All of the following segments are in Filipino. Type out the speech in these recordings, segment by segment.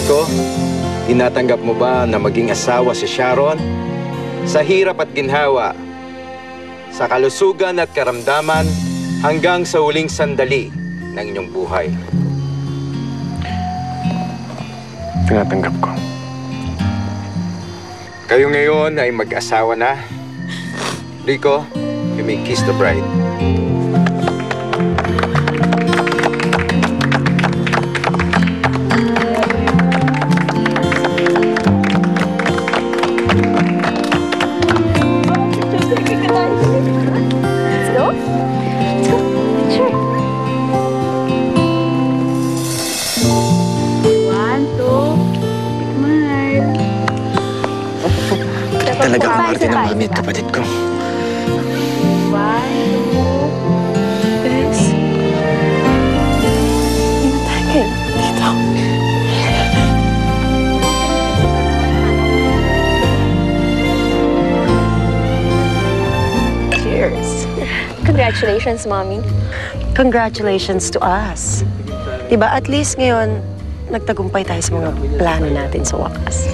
Rico, tinatanggap mo ba na maging asawa si Sharon? Sa hirap at ginhawa, sa kalusugan at karamdaman, hanggang sa huling sandali ng inyong buhay. Tinatanggap ko. Kayo ngayon ay mag-asawa na. Rico, you may kiss the bride. Talaga ang arte ng mami at kapatid ko. 1, 2, 3. Hinatagin. Dito. Cheers. Congratulations, Mommy. Congratulations to us. Diba, at least ngayon, nagtagumpay tayo sa mga plano natin sa wakas.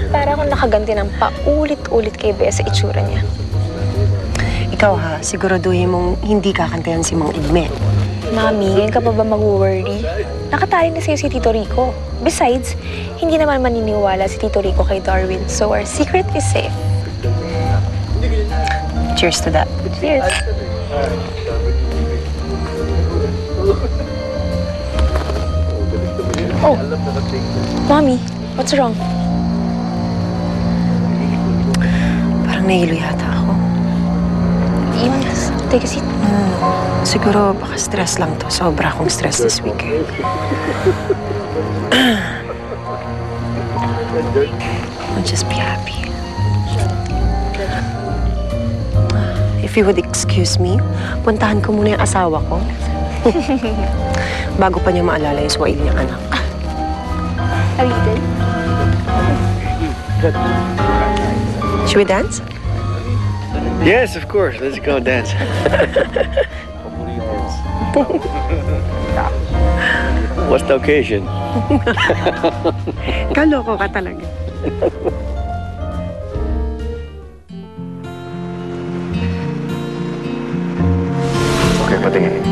Para akong nakaganti ng paulit-ulit kay Bea sa itsura niya. Ikaw ha, siguraduhin mong hindi kakantayan si Mang Igme. Mami, ngayon ka pa ba mag-worry? Nakatali na sa'yo si Tito Rico. Besides, hindi naman maniniwala si Tito Rico kay Darwin, so our secret is safe. Cheers to that. Cheers. Oh, Mommy, what's wrong? Parang nahilo yata ako. Yes, take a seat. Siguro baka stress lang to. Sobra akong stress this week. I'll just be happy. If you would excuse me, puntahan ko muna yung asawa ko. Bago pa niya maalala yung swail niyang anak. Are you good? Should we dance? Yes, of course. Let's go dance. What's the occasion? Kaloko ka talaga. Okay, patingin.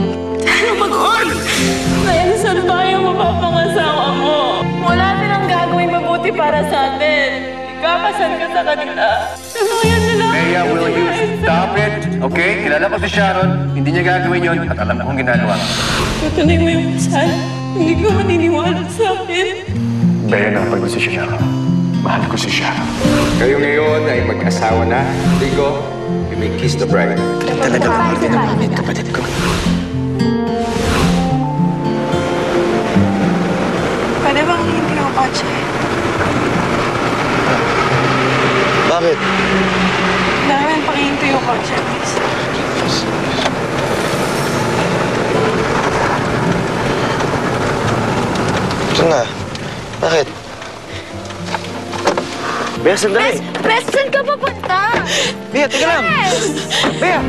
Ngayon, saan tayo mapapangasawa mo? Wala silang gagawin mabuti para sa atin. Ikakasal ka sa kanila. Tuluyan nila. Bea, will you stop it? Okay? Kilala ko si Sharon. Hindi niya gagawin yun at alam kong ginagawa. Tutuloy mo yung kasal. Hindi ka maniniwala sa akin. Bea, nakapag ko si Sharon. Mahal ko si Sharon. Kayo ngayon ay mag-asawa na. Rico, you may kiss the bride. Talaga ang arte ng mami at kapatid ko. Pwede bang hindi ko kotse? Bakit? Dahil pakihinto yung kotse, please. Saan na? Bakit? Bea, sandali! Best, saan ka papunta? Bea, teka lang! Bea!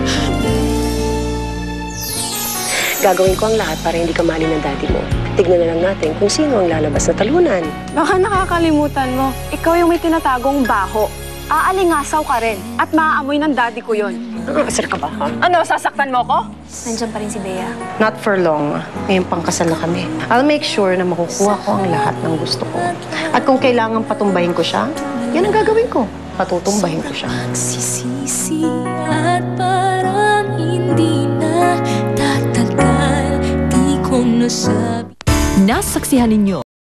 Gagawin ko ang lahat para hindi ka mahalin ng daddy mo. Tignan na lang natin kung sino ang lalabas na talunan. Baka nakakalimutan mo, ikaw yung may tinatagong baho. Aalingasaw ka rin at maaamoy ng daddy ko yon. Sir ka ba, ha? Ano, sasaktan mo ko? Nandiyan pa rin si Bea. Not for long. Ngayon pangkasal na kami. I'll make sure na makukuha ko ang lahat ng gusto ko. At kung kailangan patumbahin ko siya, yan ang gagawin ko. Patutumbahin ko siya. Magsisisi at parang hindi na tatagal, di ko nasabi. Nasaksihan ninyo